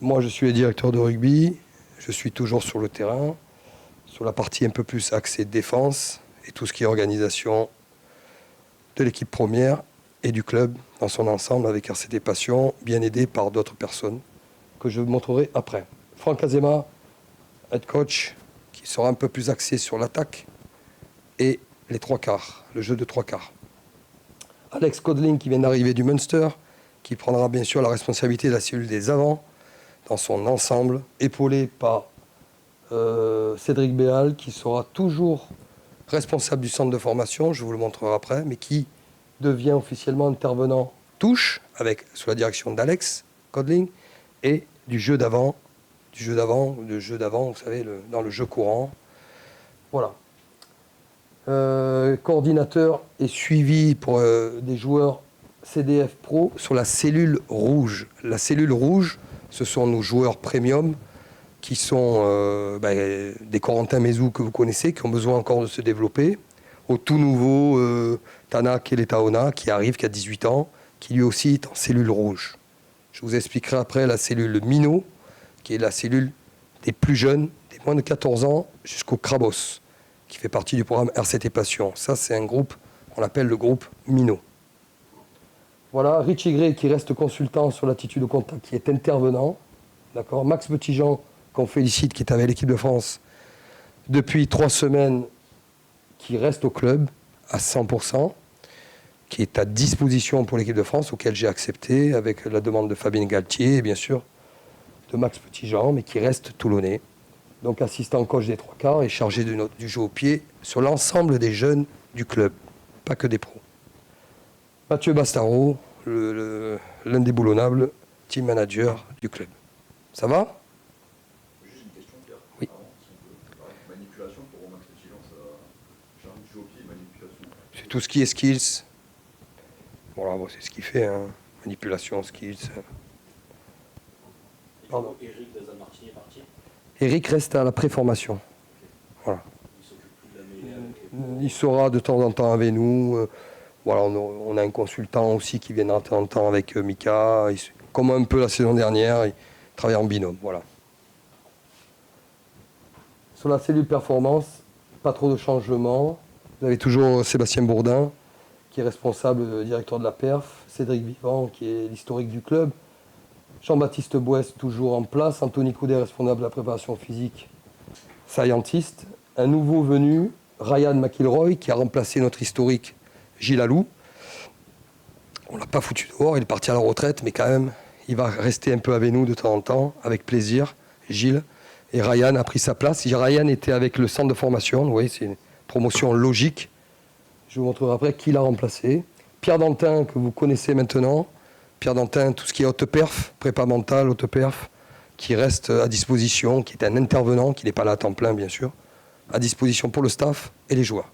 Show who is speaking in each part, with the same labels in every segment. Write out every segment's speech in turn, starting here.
Speaker 1: Moi, je suis le directeur de rugby. Je suis toujours sur le terrain, sur la partie un peu plus axée défense et tout ce qui est organisation de l'équipe première et du club dans son ensemble avec RCT Passion, bien aidé par d'autres personnes que je vous montrerai après. Franck Azema, head coach, qui sera un peu plus axé sur l'attaque et les trois quarts, le jeu de trois quarts. Alex Codling, qui vient d'arriver du Munster, qui prendra bien sûr la responsabilité de la cellule des avants dans son ensemble, épaulé par Cédric Béal, qui sera toujours responsable du centre de formation, je vous le montrerai après, mais qui devient officiellement intervenant touche, sous la direction d'Alex Codling, et du jeu d'avant, vous savez, dans le jeu courant. Voilà. Coordinateur et suivi pour des joueurs CDF Pro sur la cellule rouge. La cellule rouge, ce sont nos joueurs premium qui sont des Corentin Mézou que vous connaissez, qui ont besoin encore de se développer. Au tout nouveau Tana Keletaona qui arrive, qui a 18 ans, qui lui aussi est en cellule rouge. Je vous expliquerai après la cellule Minot, qui est la cellule des plus jeunes, des moins de 14 ans, jusqu'au Krabos, qui fait partie du programme RCT Passion. Ça, c'est un groupe, on l'appelle le groupe Minot. Voilà, Richie Gray qui reste consultant sur l'attitude au contact, qui est intervenant. D'accord. Max Petitjean, qu'on félicite, qui est avec l'équipe de France depuis 3 semaines, qui reste au club à 100%, qui est à disposition pour l'équipe de France, auquel j'ai accepté avec la demande de Fabien Galtier et bien sûr de Max Petitjean, mais qui reste toulonnais. Donc assistant coach des trois quarts et chargé du jeu au pied sur l'ensemble des jeunes du club, pas que des pros. Mathieu Bastaro, l'indéboulonnable team manager du club. Ça va?
Speaker 2: Juste une question, Pierre.
Speaker 1: Oui.
Speaker 2: Avant, si on peut parler de manipulation pour Romain Petitjean, ça charge du jeu au pied, manipulation.
Speaker 1: C'est tout ce qui est skills. Voilà, bon, c'est ce qu'il fait, hein. Manipulation, skills. Pardon.
Speaker 3: Eric Dazamartini est parti.
Speaker 1: Eric reste à la préformation. Voilà.
Speaker 3: Il s'occupe plus de la mêlée avec les...
Speaker 1: Il sera de temps en temps avec nous. Voilà, on a un consultant aussi qui viendra de temps en temps avec Mika. Comme un peu la saison dernière, il travaille en binôme. Voilà. Sur la cellule performance, pas trop de changements. Vous avez toujours Sébastien Bourdin, qui est responsable, directeur de la perf. Cédric Vivant, qui est l'historique du club. Jean-Baptiste Boès, toujours en place. Anthony Coudet, responsable de la préparation physique, scientist. Un nouveau venu, Ryan McIlroy, qui a remplacé notre historique Gilles Alou. On ne l'a pas foutu dehors, il est parti à la retraite, mais quand même, il va rester un peu avec nous de temps en temps, avec plaisir, Gilles. Et Ryan a pris sa place. Ryan était avec le centre de formation, vous voyez, c'est une promotion logique. Je vous montrerai après qui l'a remplacé. Pierre Dantin, que vous connaissez maintenant. Pierre Dantin, tout ce qui est haute perf, prépa mentale, haute perf, qui reste à disposition, qui est un intervenant, qui n'est pas là à temps plein, bien sûr, à disposition pour le staff et les joueurs.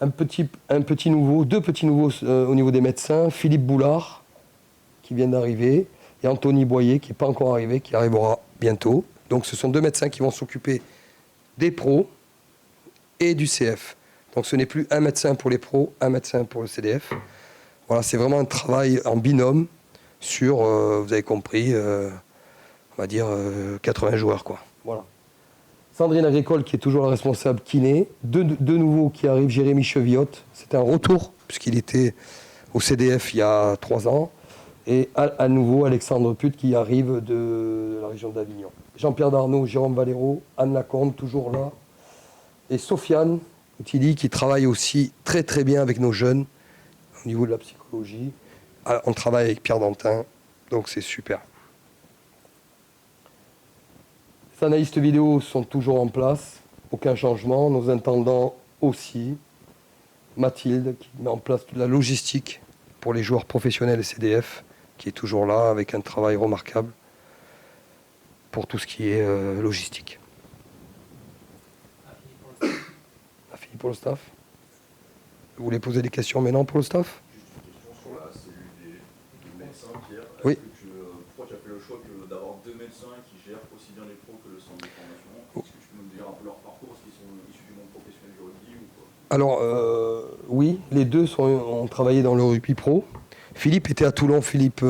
Speaker 1: Deux petits nouveaux au niveau des médecins. Philippe Boulard, qui vient d'arriver, et Anthony Boyer, qui n'est pas encore arrivé, qui arrivera bientôt. Donc ce sont 2 médecins qui vont s'occuper des pros et du CF. Donc ce n'est plus un médecin pour les pros, un médecin pour le CDF. Voilà, c'est vraiment un travail en binôme sur, vous avez compris, on va dire 80 joueurs, quoi. Voilà. Sandrine Agricole, qui est toujours la responsable kiné. Deux nouveaux qui arrivent, Jérémy Cheviotte. C'est un retour, puisqu'il était au CDF il y a 3 ans. Et à nouveau, Alexandre Put, qui arrive de la région d'Avignon. Jean-Pierre Darnaud, Jérôme Valero, Anne Lacombe, toujours là. Et Sofiane Outili, qui travaille aussi très très bien avec nos jeunes, au niveau de la psychologie. On travaille avec Pierre Dantin, donc c'est super. Les analystes vidéo sont toujours en place, aucun changement. Nos intendants aussi. Mathilde, qui met en place toute la logistique pour les joueurs professionnels et CDF, qui est toujours là avec un travail remarquable pour tout ce qui est logistique. Fini pour le staff. Vous voulez poser des questions maintenant pour le staff?
Speaker 2: Juste une question sur la cellule des médecins, Pierre.
Speaker 1: Oui.
Speaker 2: Pourquoi tu as fait le choix d'avoir 2 médecins qui gèrent aussi bien les pros que le centre de formation? Est-ce que tu peux nous dire un peu leur parcours? Est-ce qu'ils sont issus du monde professionnel du rugby ou quoi?
Speaker 1: Alors, oui, les deux ont travaillé dans le rugby pro. Philippe était à Toulon, Philippe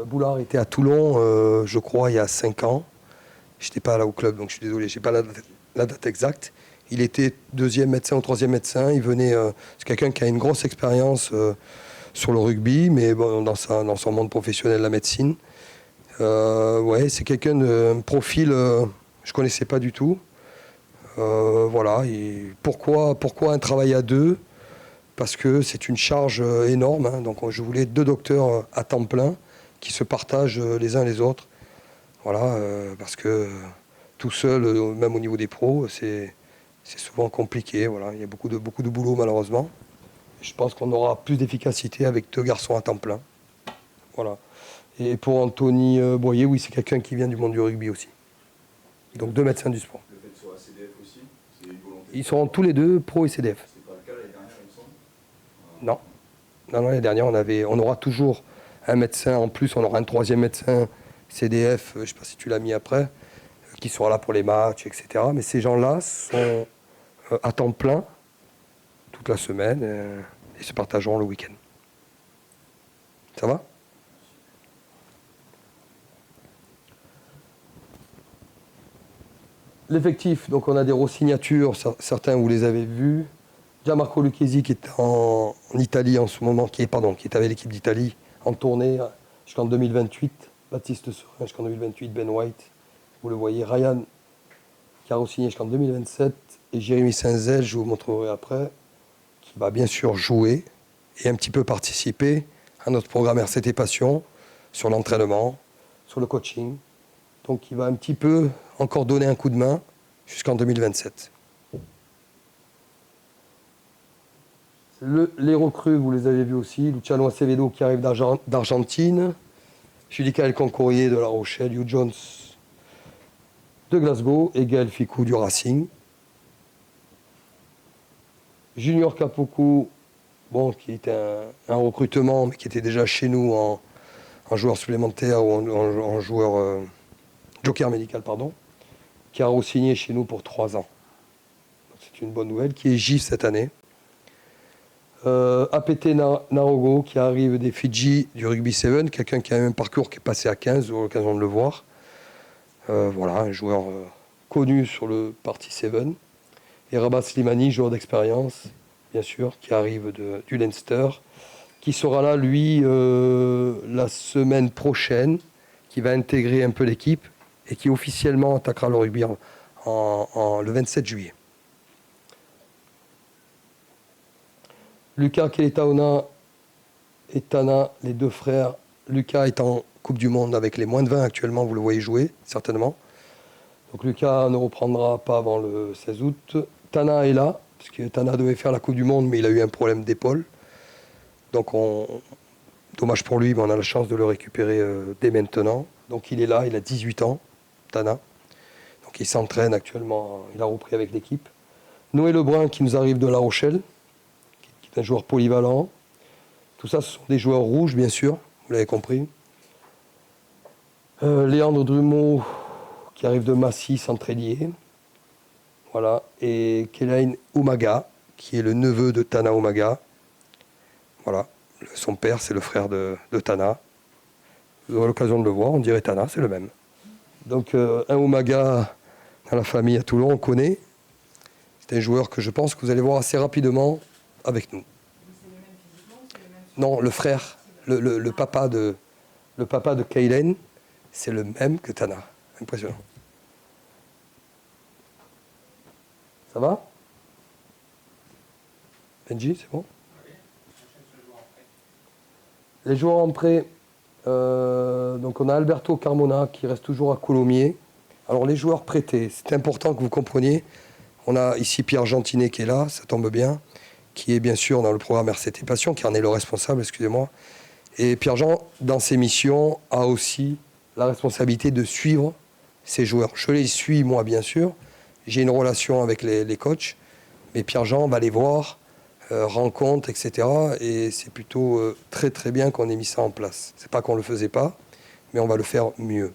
Speaker 1: Boulard était à Toulon, je crois, il y a 5 ans. Je n'étais pas là au club, donc je suis désolé, je n'ai pas la date exacte. Il était 2e médecin ou 3e médecin. Il venait, c'est quelqu'un qui a une grosse expérience sur le rugby, mais bon, dans son monde professionnel, la médecine. Ouais, c'est quelqu'un d'un profil, je ne connaissais pas du tout. Voilà. Et pourquoi un travail à deux? Parce que c'est une charge énorme. Hein. Donc je voulais 2 docteurs à temps plein qui se partagent les uns les autres. Voilà, parce que tout seul, même au niveau des pros, c'est souvent compliqué. Voilà. Il y a beaucoup de boulot malheureusement. Je pense qu'on aura plus d'efficacité avec 2 garçons à temps plein. Voilà. Et pour Anthony Boyer, oui, c'est quelqu'un qui vient du monde du rugby aussi. Donc 2 médecins du sport.
Speaker 2: Le fait que ce soit CDF aussi, c'est une volonté.
Speaker 1: Ils seront tous les 2 pro et CDF.
Speaker 2: C'est pas le cas l'année dernière, il me semble.
Speaker 1: Non. Non, l'année dernière, on aura toujours un médecin en plus, on aura un 3e médecin CDF, je ne sais pas si tu l'as mis après, qui sera là pour les matchs, etc. Mais ces gens-là sont à temps plein toute la semaine et se partageront le week-end. Ça va? L'effectif, donc on a des re-signatures, certains vous les avez vus. Gianmarco Lucchesi qui est en Italie en ce moment, qui est avec l'équipe d'Italie en tournée jusqu'en 2028. Baptiste Serin jusqu'en 2028, Ben White, vous le voyez. Ryan qui a re-signé jusqu'en 2027 et Jérémy Saint-Zel, je vous montrerai après, qui va bien sûr jouer et un petit peu participer à notre programme RCT Passion sur l'entraînement, sur le coaching. Donc il va un petit peu encore donner un coup de main jusqu'en 2027. Les recrues, vous les avez vus aussi. Luciano Acevedo qui arrive d'Argentine. Julika El Concourier de La Rochelle. Hugh Jones de Glasgow. Et Gaël Ficou du Racing. Junior Kapoku, bon, qui était un recrutement, mais qui était déjà chez nous en joueur supplémentaire ou en joueur joker médical, pardon, qui a re-signé chez nous pour 3 ans. C'est une bonne nouvelle, qui est GIF cette année. APT Narogo qui arrive des Fidji du Rugby 7, quelqu'un qui a un même parcours qui est passé à 15, vous aurez l'occasion de le voir. Voilà, un joueur connu sur le parti 7. Et Rabat Slimani, joueur d'expérience, bien sûr, qui arrive du Leinster, qui sera là, lui, la semaine prochaine, qui va intégrer un peu l'équipe et qui officiellement attaquera le rugby le 27 juillet. Lucas Keletaona et Tana, les 2 frères. Lucas est en Coupe du Monde avec les moins de 20 actuellement, vous le voyez jouer, certainement. Donc Lucas ne reprendra pas avant le 16 août. Tana est là, parce que Tana devait faire la Coupe du Monde, mais il a eu un problème d'épaule. Donc dommage pour lui, mais on a la chance de le récupérer dès maintenant. Donc il est là, il a 18 ans, Tana. Donc il s'entraîne actuellement, il a repris avec l'équipe. Noé Lebrun qui nous arrive de La Rochelle, qui est un joueur polyvalent. Tout ça, ce sont des joueurs rouges, bien sûr, vous l'avez compris. Léandre Drumeau, qui arrive de Massy, Centrélier. Voilà. Et Kelaine Umaga, qui est le neveu de Tana Umaga. Voilà. Son père, c'est le frère de Tana. Vous aurez l'occasion de le voir, on dirait Tana, c'est le même. Donc, un Umaga dans la famille à Toulon, on connaît. C'est un joueur que je pense que vous allez voir assez rapidement avec nous. Non, le frère, le papa de Kaylen, c'est le même que Tana. Impressionnant. Ça va? Benji, c'est bon? Les joueurs en prêt, donc on a Alberto Carmona qui reste toujours à Coulommiers. Alors les joueurs prêtés, c'est important que vous compreniez. On a ici Pierre Gentinet qui est là, ça tombe bien, qui est bien sûr dans le programme RCT Passion, qui en est le responsable, excusez-moi. Et Pierre-Jean, dans ses missions, a aussi la responsabilité de suivre ces joueurs. Je les suis, moi, bien sûr. J'ai une relation avec les coachs, mais Pierre-Jean va les voir, rencontre, etc. Et c'est plutôt très, très bien qu'on ait mis ça en place. C'est pas qu'on le faisait pas, mais on va le faire mieux.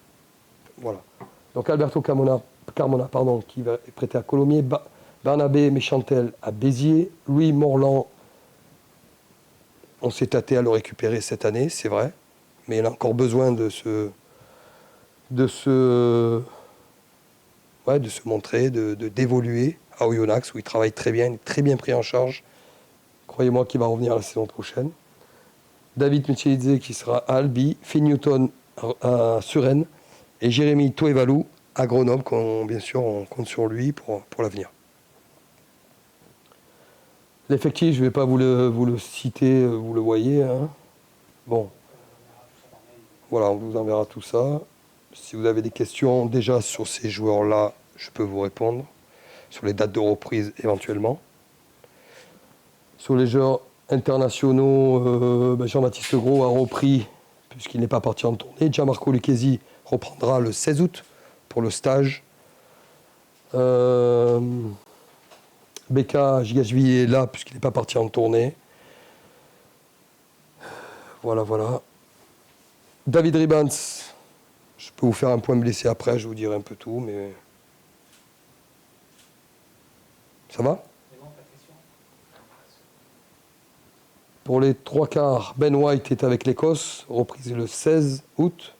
Speaker 1: Voilà. Donc Alberto Carmona, qui va être prêté à Coulommiers, Barnabé Méchantel à Béziers, Louis Morland, on s'est tâté à le récupérer cette année, c'est vrai, mais il a encore besoin de se montrer, d'évoluer à Oyonnax, où il travaille très bien, il est très bien pris en charge. Croyez-moi qu'il va revenir la saison prochaine. David Michelidze qui sera à Albi, Phil Newton à Suresnes et Jérémy Toevalou à Grenoble. Bien sûr, on compte sur lui pour l'avenir. L'effectif, je ne vais pas vous le citer, vous le voyez. Hein. Bon, voilà, on vous enverra tout ça. Si vous avez des questions déjà sur ces joueurs-là, je peux vous répondre. Sur les dates de reprise éventuellement. Sur les joueurs internationaux, Jean-Baptiste Gros a repris, puisqu'il n'est pas parti en tournée. Gianmarco Lucchesi reprendra le 16 août pour le stage. Beka Gigashvili est là, puisqu'il n'est pas parti en tournée. Voilà. David Ribans, je peux vous faire un point blessé après, je vous dirai un peu tout, mais... Ça va ? Pour les 3/4, Ben White est avec l'Écosse, reprise le 16 août.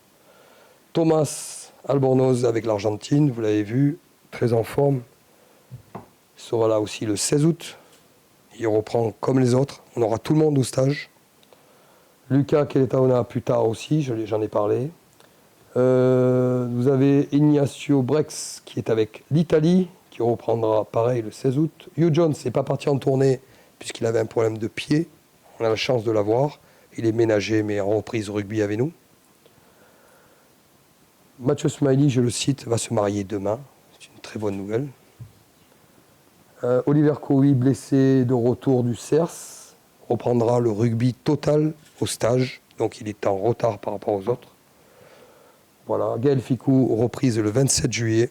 Speaker 1: Thomas Albornoz avec l'Argentine, vous l'avez vu, très en forme. Il sera là aussi le 16 août. Il reprend comme les autres. On aura tout le monde au stage. Lucas Keletaona plus tard aussi, j'en ai parlé. Vous avez Ignacio Brex qui est avec l'Italie, qui reprendra pareil le 16 août. Hugh Jones n'est pas parti en tournée puisqu'il avait un problème de pied. On a la chance de l'avoir. Il est ménager, mais en reprise rugby avec nous. Mathieu Smiley, je le cite, va se marier demain. C'est une très bonne nouvelle. Oliver Cowie, blessé de retour du CERS, reprendra le rugby total au stage. Donc il est en retard par rapport aux autres. Voilà. Gaël Ficou, reprise le 27 juillet.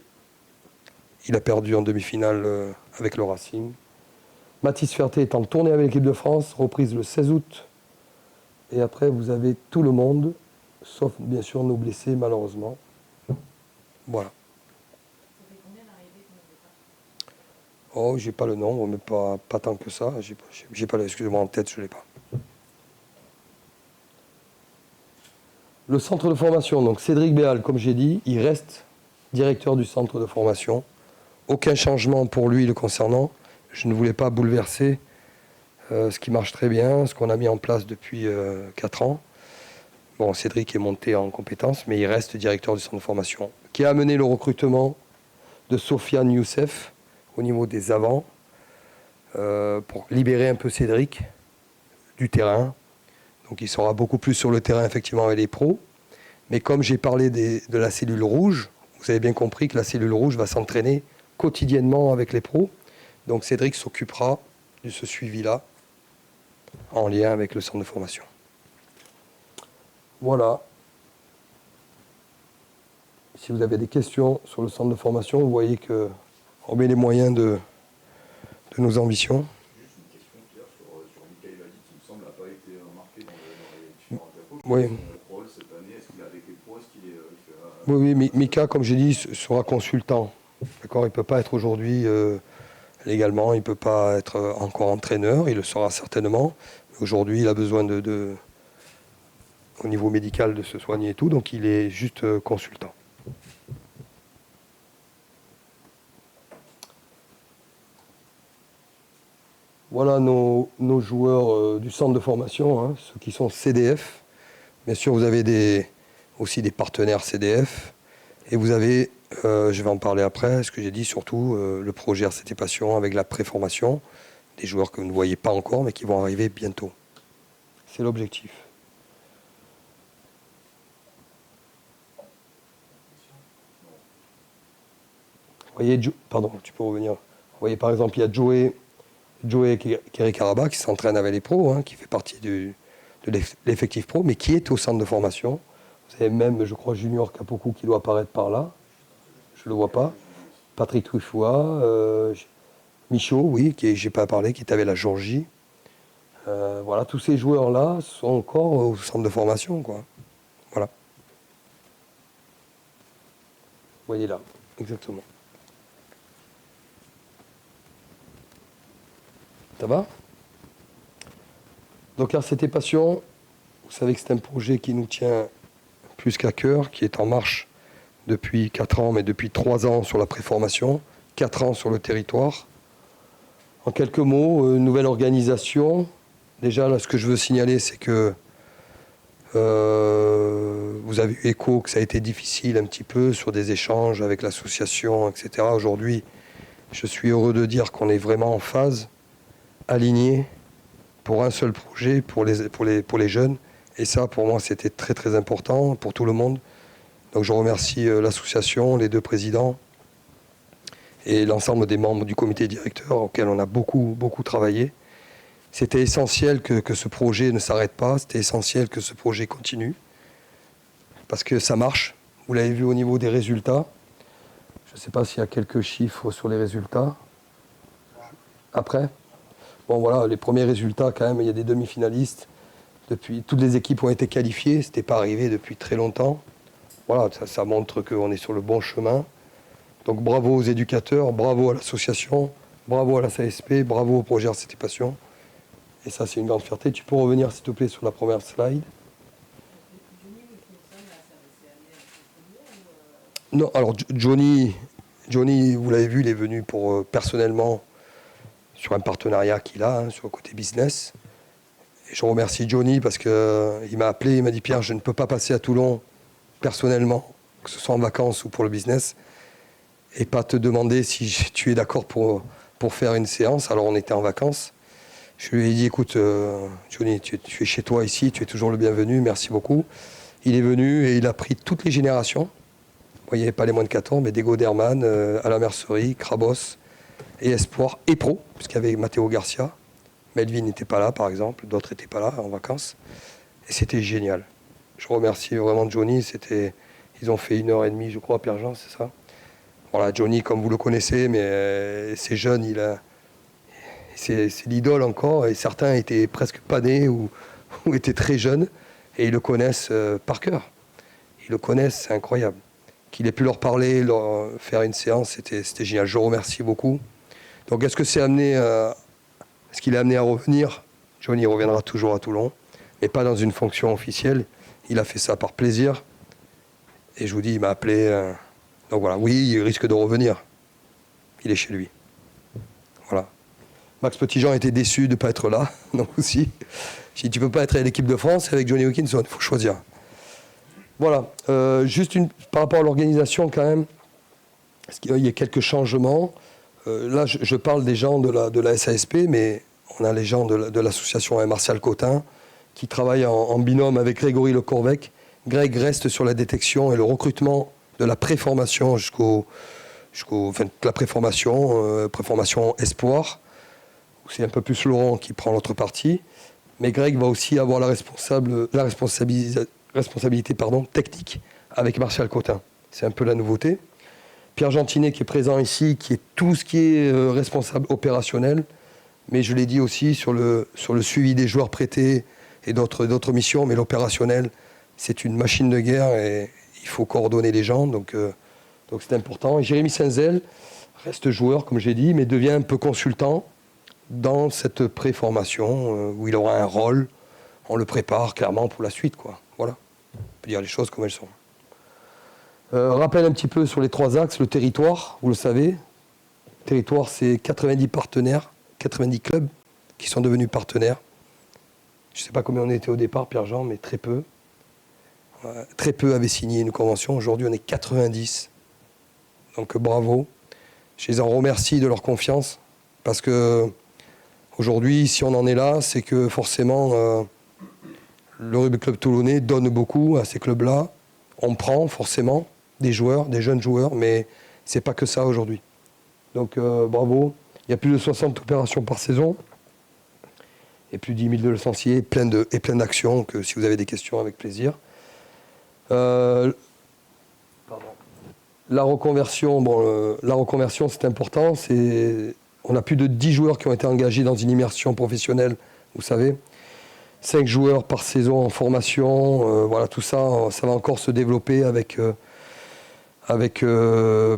Speaker 1: Il a perdu en demi-finale avec le Racing. Mathis Ferté est en tournée avec l'équipe de France, reprise le 16 août. Et après, vous avez tout le monde, sauf bien sûr nos blessés, malheureusement. Voilà. Oh, j'ai pas le nombre, mais pas tant que ça. J'ai pas, excusez-moi, en tête, je l'ai pas. Le centre de formation, donc Cédric Béal, comme j'ai dit, il reste directeur du centre de formation. Aucun changement pour lui le concernant. Je ne voulais pas bouleverser ce qui marche très bien, ce qu'on a mis en place depuis 4 ans. Bon, Cédric est monté en compétence, mais il reste directeur du centre de formation, qui a amené le recrutement de Sofiane Youssef au niveau des avants, pour libérer un peu Cédric du terrain. Donc il sera beaucoup plus sur le terrain, effectivement, avec les pros. Mais comme j'ai parlé de la cellule rouge, vous avez bien compris que la cellule rouge va s'entraîner quotidiennement avec les pros. Donc Cédric s'occupera de ce suivi-là en lien avec le centre de formation. Voilà. Si vous avez des questions sur le centre de formation, vous voyez qu'on met les moyens de nos ambitions.
Speaker 2: Juste une question, Pierre, sur Michael Valli, qui me semble n'a pas été marqué dans les différents diapos.
Speaker 1: Oui.
Speaker 2: Son rôle cette année, est-ce qu'il est avec les pros, est-ce qu'il est...
Speaker 1: Oui, Mika, comme j'ai dit, sera consultant. D'accord, il ne peut pas être aujourd'hui légalement, il ne peut pas être encore entraîneur, il le sera certainement. Aujourd'hui, il a besoin au niveau médical de se soigner et tout, donc il est juste consultant. Voilà nos joueurs du centre de formation, hein, ceux qui sont CDF. Bien sûr, vous avez aussi des partenaires CDF. Et vous avez, je vais en parler après, ce que j'ai dit, surtout le projet RCT Passion avec la préformation, des joueurs que vous ne voyez pas encore, mais qui vont arriver bientôt. C'est l'objectif. Vous voyez, pardon, tu peux revenir. Vous voyez, par exemple, il y a Joey Kerikaraba qui s'entraîne avec les pros, hein, qui fait partie de l'effectif pro, mais qui est au centre de formation. Vous avez même, je crois, Junior Kapoku qui doit apparaître par là. Je ne le vois pas. Patrick Truffoua, Michaud, oui, qui j'ai pas parlé, qui est avec la Géorgie. Voilà, tous ces joueurs-là sont encore au centre de formation, quoi. Voilà. Vous voyez là, exactement. Ça va? Donc RCT Passion, vous Vous savez que c'est un projet qui nous tient plus qu'à cœur, qui est en marche depuis 4 ans, mais depuis 3 ans sur la préformation, 4 ans sur le territoire. En quelques mots, nouvelle organisation. Déjà, là, ce que je veux signaler, c'est que vous avez eu écho que ça a été difficile un petit peu sur des échanges avec l'association, etc. Aujourd'hui, je suis heureux de dire qu'on est vraiment en phase, aligné pour un seul projet, pour les jeunes. Et ça, pour moi, c'était très très important pour tout le monde. Donc je remercie l'association, les 2 présidents et l'ensemble des membres du comité directeur auquel on a beaucoup travaillé. C'était essentiel que ce projet ne s'arrête pas, c'était essentiel que ce projet continue, parce que ça marche. Vous l'avez vu au niveau des résultats. Je ne sais pas s'il y a quelques chiffres sur les résultats. Après ? Bon voilà, les premiers résultats quand même, il y a des demi-finalistes. Toutes les équipes ont été qualifiées, ce n'était pas arrivé depuis très longtemps. Voilà, ça montre qu'on est sur le bon chemin. Donc bravo aux éducateurs, bravo à l'association, bravo à la CSP, bravo au projet RCT Passion. Et ça, c'est une grande fierté. Tu peux revenir, s'il te plaît, sur la première slide. Non, alors Johnny, vous l'avez vu, il est venu pour personnellement sur un partenariat qu'il a, sur le côté business. Et je remercie Johnny parce qu'il m'a appelé, il m'a dit « Pierre, je ne peux pas passer à Toulon personnellement, que ce soit en vacances ou pour le business, et pas te demander si tu es d'accord pour faire une séance. » Alors on était en vacances. Je lui ai dit « Écoute, Johnny, tu es chez toi ici, tu es toujours le bienvenu, merci beaucoup. » Il est venu et il a pris toutes les générations. Bon, il n'y avait pas les moins de 14, mais Dego Derman, à la Mercerie, Krabos et Espoir et Pro, puisqu'il y avait Matteo Garcia. Melvin n'était pas là, par exemple, d'autres n'étaient pas là en vacances. Et c'était génial. Je remercie vraiment Johnny. Ils ont fait 1h30, je crois, Pierre-Jean, c'est ça. Voilà, Johnny, comme vous le connaissez, mais c'est jeune, c'est l'idole encore. Et certains étaient presque pas nés ou étaient très jeunes. Et ils le connaissent par cœur. Ils le connaissent, c'est incroyable. Qu'il ait pu leur parler, faire une séance, c'était génial. Je remercie beaucoup. Donc, est-ce qu'il est amené à revenir ? Johnny reviendra toujours à Toulon, mais pas dans une fonction officielle. Il a fait ça par plaisir. Et je vous dis, il m'a appelé. Donc voilà, oui, il risque de revenir. Il est chez lui. Voilà. Max Petitjean était déçu de ne pas être là, donc aussi. Si tu ne peux pas être à l'équipe de France, avec Johnny Wilkinson, il faut choisir. Voilà. Juste par rapport à l'organisation, quand même, parce qu'il y a quelques changements. Là, je parle des gens de la SASP, mais on a les gens de l'association Martial Cotin qui travaillent en binôme avec Grégory Le Corvec. Greg reste sur la détection et le recrutement de la préformation enfin, la préformation espoir. C'est un peu plus Laurent qui prend l'autre partie. Mais Greg va aussi avoir la responsabilité technique avec Martial Cotin. C'est un peu la nouveauté. Pierre Gentinet qui est présent ici, qui est tout ce qui est responsable opérationnel, mais je l'ai dit aussi sur le suivi des joueurs prêtés et d'autres missions, mais l'opérationnel, c'est une machine de guerre et il faut coordonner les gens, donc c'est important. Et Jérémy Saint-Zel reste joueur, comme j'ai dit, mais devient un peu consultant dans cette préformation où il aura un rôle. On le prépare clairement pour la suite, quoi. Voilà, on peut dire les choses comme elles sont. Rappel un petit peu sur les 3 axes, le territoire, vous le savez. Le territoire, c'est 90 partenaires, 90 clubs qui sont devenus partenaires. Je ne sais pas combien on était au départ, Pierre-Jean, mais très peu. Très peu avaient signé une convention. Aujourd'hui, on est 90. Donc bravo. Je les en remercie de leur confiance. Parce que aujourd'hui, si on en est là, c'est que forcément, le Rugby Club Toulonnais donne beaucoup à ces clubs-là. On prend forcément des joueurs, des jeunes joueurs, mais c'est pas que ça aujourd'hui. Donc bravo. Il y a plus de 60 opérations par saison et plus de 10 000 de licenciés, plein d'actions que si vous avez des questions, avec plaisir. La reconversion, la reconversion c'est important. On a plus de 10 joueurs qui ont été engagés dans une immersion professionnelle, vous savez. 5 joueurs par saison en formation, voilà, tout ça, ça va encore se développer avec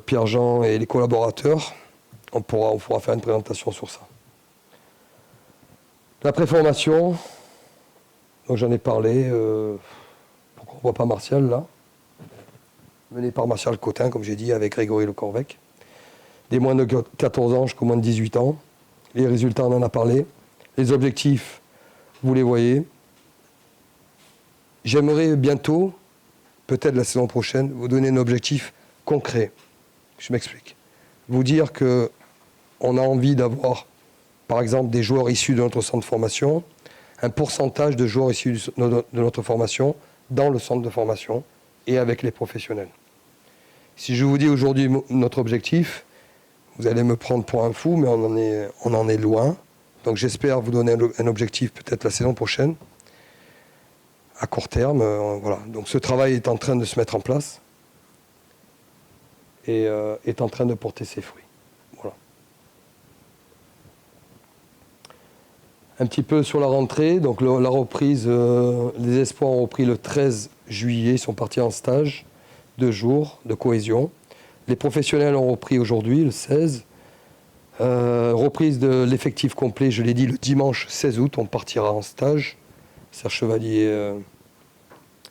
Speaker 1: Pierre-Jean et les collaborateurs. On pourra faire une présentation sur ça. La préformation, Donc j'en ai parlé. Pourquoi on ne voit pas Martial là? Mené par Martial Cotin, comme j'ai dit, avec Grégory Le Corvec. Des moins de 14 ans jusqu'au moins de 18 ans. Les résultats, on en a parlé. Les objectifs, vous les voyez. J'aimerais bientôt, peut-être la saison prochaine, vous donner un objectif concret. Je m'explique. Vous dire qu'on a envie d'avoir, par exemple, des joueurs issus de notre centre de formation, un pourcentage de joueurs issus de notre formation dans le centre de formation et avec les professionnels. Si je vous dis aujourd'hui notre objectif, vous allez me prendre pour un fou, mais on en est loin. Donc j'espère vous donner un objectif peut-être la saison prochaine, à court terme. Voilà. Donc ce travail est en train de se mettre en place et est en train de porter ses fruits. Voilà. Un petit peu sur la rentrée, donc la reprise, les espoirs ont repris le 13 juillet, ils sont partis en stage, 2 jours de cohésion. Les professionnels ont repris aujourd'hui, le 16. Reprise de l'effectif complet, je l'ai dit, le dimanche 16 août, on partira en stage. Serge Chevalier,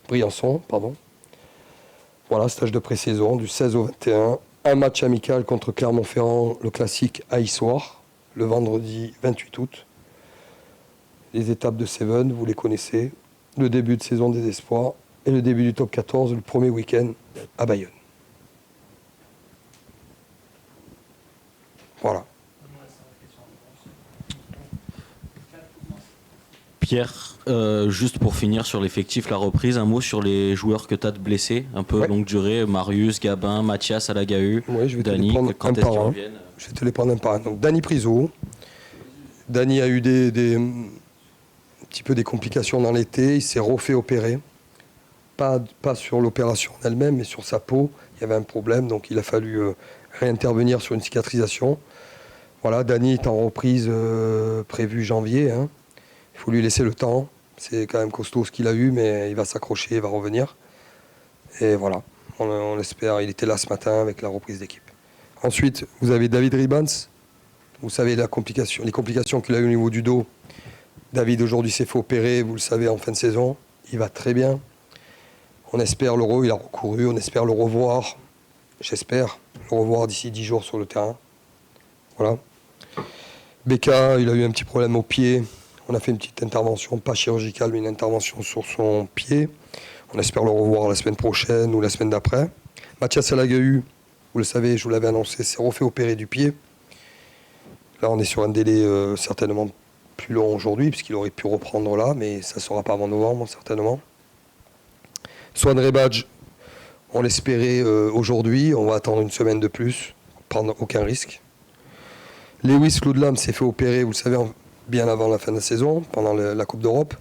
Speaker 1: Briançon, pardon. Voilà, stage de pré-saison du 16 au 21. Un match amical contre Clermont-Ferrand, le classique à Issoire, le vendredi 28 août. Les étapes de Seven, vous les connaissez. Le début de saison des espoirs et le début du top 14, le premier week-end à Bayonne. Voilà.
Speaker 4: Pierre, juste pour finir sur l'effectif, la reprise, un mot sur les joueurs que tu as de blessés, un peu longue durée, Marius, Gabin, Mathias, Alagahu,
Speaker 1: Oui, je vais
Speaker 4: Dany,
Speaker 1: te les prendre
Speaker 4: quand
Speaker 1: un
Speaker 4: est-ce
Speaker 1: par
Speaker 4: qu'ils
Speaker 1: un.
Speaker 4: reviennent?
Speaker 1: Je vais te les prendre un par un. Donc Dany Priso. Dany a eu un petit peu des complications dans l'été. Il s'est refait opérer. Pas sur l'opération en elle-même, mais sur sa peau. Il y avait un problème, donc il a fallu réintervenir sur une cicatrisation. Voilà, Dany est en reprise prévue janvier. Hein. Il faut lui laisser le temps. C'est quand même costaud ce qu'il a eu, mais il va s'accrocher, il va revenir. Et voilà, on l'espère. Il était là ce matin avec la reprise d'équipe. Ensuite, vous avez David Ribans. Vous savez les complications qu'il a eues au niveau du dos. David aujourd'hui s'est fait opérer, vous le savez, en fin de saison. Il va très bien. On espère il a recouru, on espère le revoir. J'espère le revoir d'ici 10 jours sur le terrain. Voilà. Becca, il a eu un petit problème au pied. On a fait une petite intervention, pas chirurgicale, mais une intervention sur son pied. On espère le revoir la semaine prochaine ou la semaine d'après. Mathias Alagahu, vous le savez, je vous l'avais annoncé, s'est refait opérer du pied. Là, on est sur un délai certainement plus long aujourd'hui, puisqu'il aurait pu reprendre là, mais ça ne sera pas avant novembre, certainement. Swan Rebadge, on l'espérait aujourd'hui, on va attendre une semaine de plus, prendre aucun risque. Lewis Ludlam s'est fait opérer, vous le savez, bien avant la fin de la saison, pendant la Coupe d'Europe.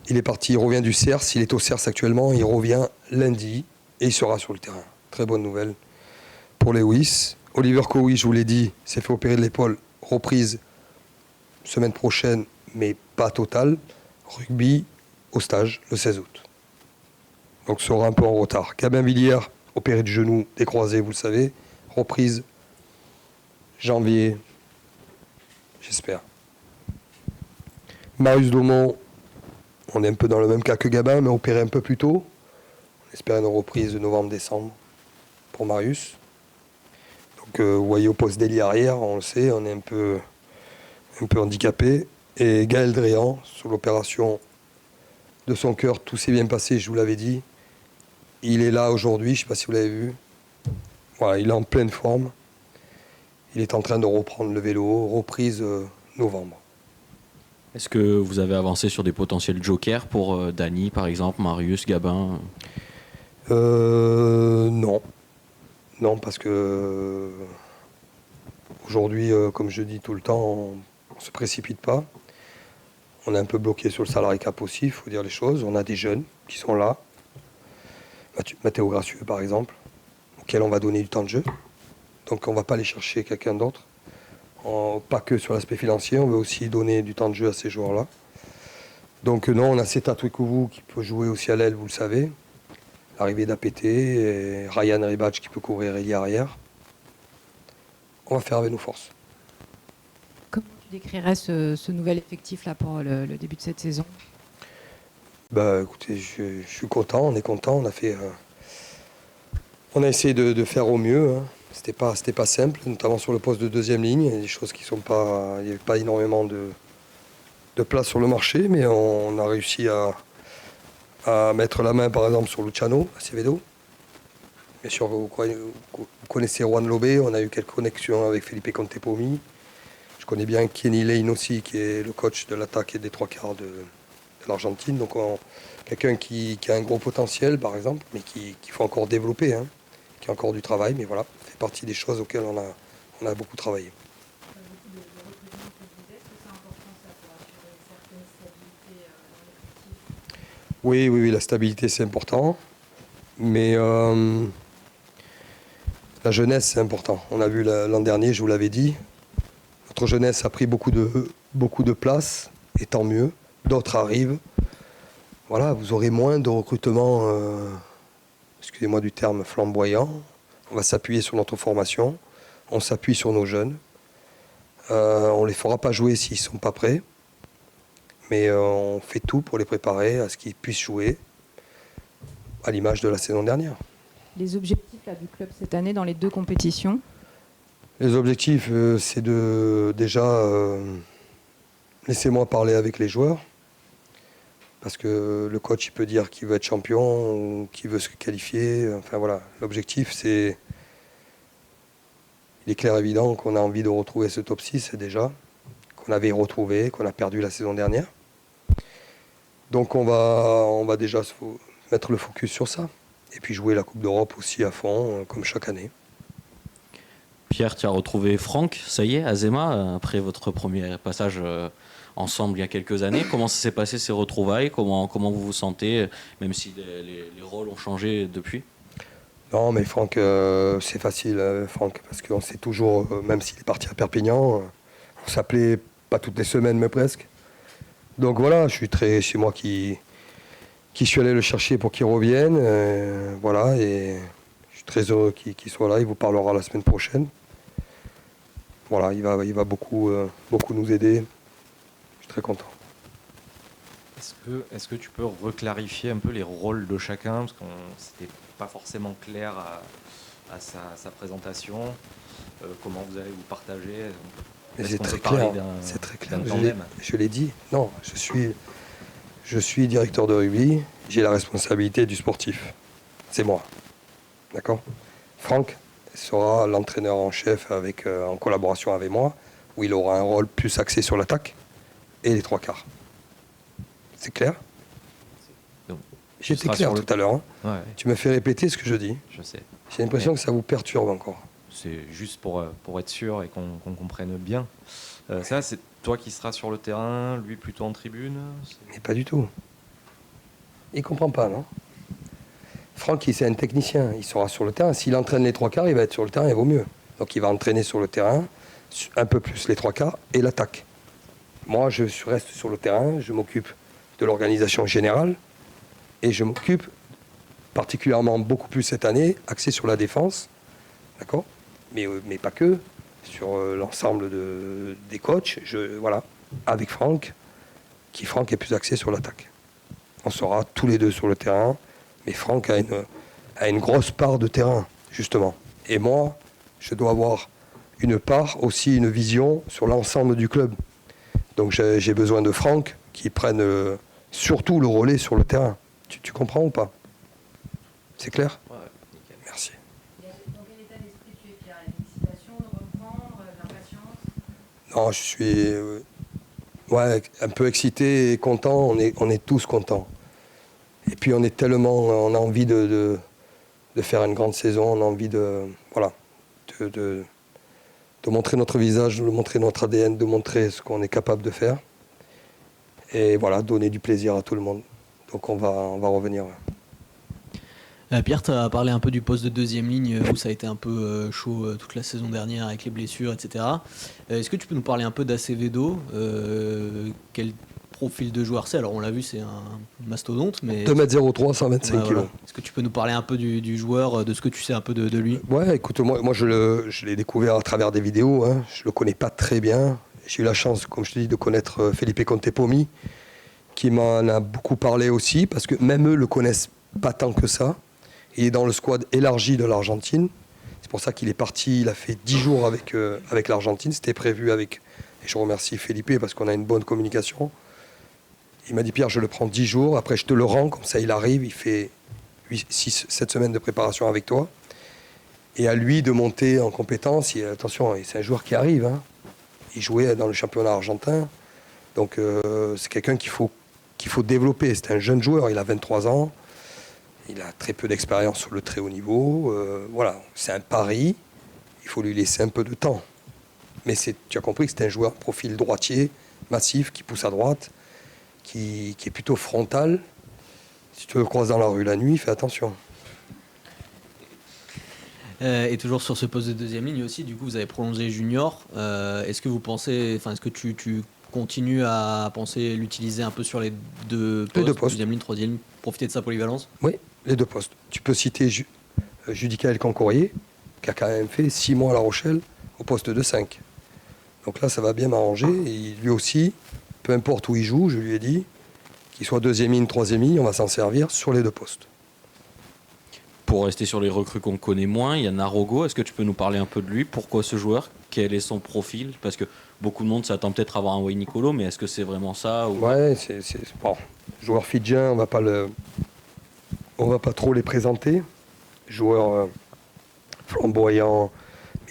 Speaker 1: Il est parti, il revient du CERS, il est au CERS actuellement, il revient lundi et il sera sur le terrain. Très bonne nouvelle pour Lewis. Oliver Cowie, je vous l'ai dit, s'est fait opérer de l'épaule, reprise semaine prochaine, mais pas totale. Rugby au stage le 16 août. Donc sera un peu en retard. Gabin Villiers, opéré du genou, des croisés, vous le savez. Reprise janvier, j'espère. Marius Daumont, on est un peu dans le même cas que Gabin, mais opéré un peu plus tôt. On espère une reprise de novembre-décembre pour Marius. Donc vous voyez au poste d'ailier arrière, on le sait, on est un peu handicapé. Et Gaël Dréan, sur l'opération de son cœur, tout s'est bien passé, je vous l'avais dit. Il est là aujourd'hui, je ne sais pas si vous l'avez vu. Voilà, il est en pleine forme. Il est en train de reprendre le vélo, reprise novembre.
Speaker 4: Est-ce que vous avez avancé sur des potentiels jokers pour Dany, par exemple, Marius, Gabin?
Speaker 1: Non. Non, parce que aujourd'hui, comme je dis tout le temps, on ne se précipite pas. On est un peu bloqué sur le salarié cap aussi, il faut dire les choses. On a des jeunes qui sont là. Mathéo Gracieux, par exemple, auquel on va donner du temps de jeu. Donc on ne va pas aller chercher quelqu'un d'autre. Pas que sur l'aspect financier, on veut aussi donner du temps de jeu à ces joueurs-là. Donc non, on a Seta Twikouvou qui peut jouer aussi à l'aile, vous le savez. L'arrivée d'APT, et Ryan Ribach qui peut couvrir ailier arrière. On va faire avec nos forces.
Speaker 5: Comment tu décrirais ce nouvel effectif là pour le début de cette saison?
Speaker 1: Bah écoutez, je suis content, on est content, on a essayé de faire au mieux, hein. C'était pas simple, notamment sur le poste de deuxième ligne, il y a des choses qui sont pas, il n'y avait pas énormément de place sur le marché, mais on a réussi à mettre la main par exemple sur Luciano Acevedo. Bien sûr, vous connaissez Juan Lobé, on a eu quelques connexions avec Felipe Contepomi. Je connais bien Kenny Lane aussi, qui est le coach de l'attaque et des trois quarts de l'Argentine. Donc quelqu'un qui a un gros potentiel, par exemple, mais qu'il faut encore développer, hein, qui a encore du travail. Mais voilà, ça fait partie des choses auxquelles on a beaucoup travaillé.
Speaker 5: Beaucoup de recrutement que vous êtes, est-ce que c'est important ça pour assurer une certaine stabilité dans l'effectif?
Speaker 1: Oui, la stabilité c'est important. Mais la jeunesse c'est important. On a vu l'an dernier, je vous l'avais dit, notre jeunesse a pris beaucoup de place, et tant mieux. D'autres arrivent. Voilà, vous aurez moins de recrutement, excusez-moi du terme, flamboyant. On va s'appuyer sur notre formation, on s'appuie sur nos jeunes. On ne les fera pas jouer s'ils ne sont pas prêts, mais on fait tout pour les préparer à ce qu'ils puissent jouer, à l'image de la saison dernière.
Speaker 5: Les objectifs là, du club cette année dans les deux compétitions?
Speaker 1: Les objectifs, c'est de déjà laissez-moi parler avec les joueurs. Parce que le coach il peut dire qu'il veut être champion ou qu'il veut se qualifier. Enfin voilà, l'objectif c'est. Il est clair et évident qu'on a envie de retrouver ce top 6 déjà, qu'on avait retrouvé, qu'on a perdu la saison dernière. Donc on va déjà mettre le focus sur ça. Et puis jouer la Coupe d'Europe aussi à fond, comme chaque année.
Speaker 4: Pierre, tu as retrouvé Franck, ça y est, à Zema, après votre premier passage ensemble il y a quelques années. Comment ça s'est passé ces retrouvailles? Comment vous vous sentez, même si les rôles ont changé depuis?
Speaker 1: Non, mais Franck, c'est facile, Franck, parce qu'on sait toujours, même s'il est parti à Perpignan, on s'appelait pas toutes les semaines, mais presque. Donc voilà, c'est moi qui suis allé le chercher pour qu'il revienne. Voilà, et je suis très heureux qu'il soit là. Il vous parlera la semaine prochaine. Voilà, il va beaucoup nous aider. Je suis très content.
Speaker 6: Est-ce que tu peux reclarifier un peu les rôles de chacun, parce qu'on c'était pas forcément clair à sa présentation. Comment vous allez vous partager?
Speaker 1: C'est très clair. C'est très clair. Je l'ai dit. Non, je suis directeur de rugby. J'ai la responsabilité du sportif. C'est moi. D'accord? Franck sera l'entraîneur en chef en collaboration avec moi, où il aura un rôle plus axé sur l'attaque et les trois quarts. C'est clair? J'étais clair tout à l'heure. Hein.
Speaker 6: Ouais.
Speaker 1: Tu me fais répéter ce que je dis.
Speaker 6: Je sais.
Speaker 1: J'ai l'impression que ça vous perturbe encore.
Speaker 6: C'est juste pour être sûr et qu'on comprenne bien. Ça, c'est toi qui seras sur le terrain, lui plutôt en tribune?
Speaker 1: Mais pas du tout. Il comprend pas, non? Franck, c'est un technicien. Il sera sur le terrain. S'il entraîne les trois quarts, il va être sur le terrain, il vaut mieux. Donc il va entraîner sur le terrain, un peu plus les trois quarts et l'attaque. Moi, je reste sur le terrain, je m'occupe de l'organisation générale et je m'occupe particulièrement beaucoup plus cette année, axé sur la défense, d'accord, mais pas que, sur l'ensemble des coachs, voilà, avec Franck est plus axé sur l'attaque. On sera tous les deux sur le terrain, mais Franck a une grosse part de terrain, justement. Et moi, je dois avoir une part, aussi une vision sur l'ensemble du club. Donc j'ai besoin de Franck qui prenne surtout le relais sur le terrain. Tu comprends ou pas? C'est clair?
Speaker 6: Ouais, nickel.
Speaker 1: Merci.
Speaker 5: Dans quel état d'esprit tu es, Pierre? L'excitation de reprendre, l'impatience?
Speaker 1: Non, je suis un peu excité et content. On est tous contents. Et puis on a envie de faire une grande saison. On a envie de montrer notre visage, de montrer notre ADN, de montrer ce qu'on est capable de faire. Et voilà, donner du plaisir à tout le monde. Donc on va revenir.
Speaker 7: Pierre, tu as parlé un peu du poste de deuxième ligne où ça a été un peu chaud toute la saison dernière avec les blessures, etc. Est-ce que tu peux nous parler un peu d'Acevedo? Quel profil de joueur c'est? Alors on l'a vu, c'est un mastodonte, mais
Speaker 1: 2m03, 125
Speaker 7: ouais,
Speaker 1: kg.
Speaker 7: voilà. Est-ce que tu peux nous parler un peu du joueur, de ce que tu sais un peu de lui?
Speaker 1: Ouais, écoute, moi je l'ai découvert à travers des vidéos. Hein. Je le connais pas très bien. J'ai eu la chance, comme je te dis, de connaître Felipe Contepomi, qui m'en a beaucoup parlé aussi, parce que même eux le connaissent pas tant que ça. Il est dans le squad élargi de l'Argentine. C'est pour ça qu'il est parti, il a fait 10 jours avec l'Argentine. C'était prévu avec, et je remercie Felipe parce qu'on a une bonne communication. Il m'a dit, Pierre, je le prends 10 jours, après je te le rends, comme ça il arrive, il fait 7 semaines de préparation avec toi. Et à lui de monter en compétence. Attention, c'est un joueur qui arrive, hein. Il jouait dans le championnat argentin. Donc c'est quelqu'un qu'il faut développer. C'est un jeune joueur, il a 23 ans. Il a très peu d'expérience sur le très haut niveau. Voilà, c'est un pari. Il faut lui laisser un peu de temps. Mais tu as compris que c'est un joueur profil droitier, massif, qui pousse à droite, qui est plutôt frontal. Si tu le croises dans la rue la nuit, fais attention.
Speaker 7: Et toujours sur ce poste de deuxième ligne aussi, du coup vous avez prolongé Junior. Est-ce que vous pensez, est-ce que tu continues à penser l'utiliser un peu sur les deux postes, deuxième ligne, troisième ligne, profiter de sa polyvalence?
Speaker 1: Oui, les 2 postes. Tu peux citer Judicaël Concourier, qui a quand même fait 6 mois à La Rochelle au poste de 5. Donc là, ça va bien m'arranger. Et lui aussi, peu importe où il joue, je lui ai dit, qu'il soit deuxième ligne, troisième ligne, on va s'en servir sur les 2 postes.
Speaker 4: Pour rester sur les recrues qu'on connaît moins, il y a Narogo. Est-ce que tu peux nous parler un peu de lui? Pourquoi ce joueur? Quel est son profil? Parce que beaucoup de monde s'attend peut-être à avoir un Wayne Nicolo, mais est-ce que c'est vraiment ça ou...
Speaker 1: Ouais, c'est bon. Joueur fidjien, on va pas trop les présenter. Joueur flamboyant.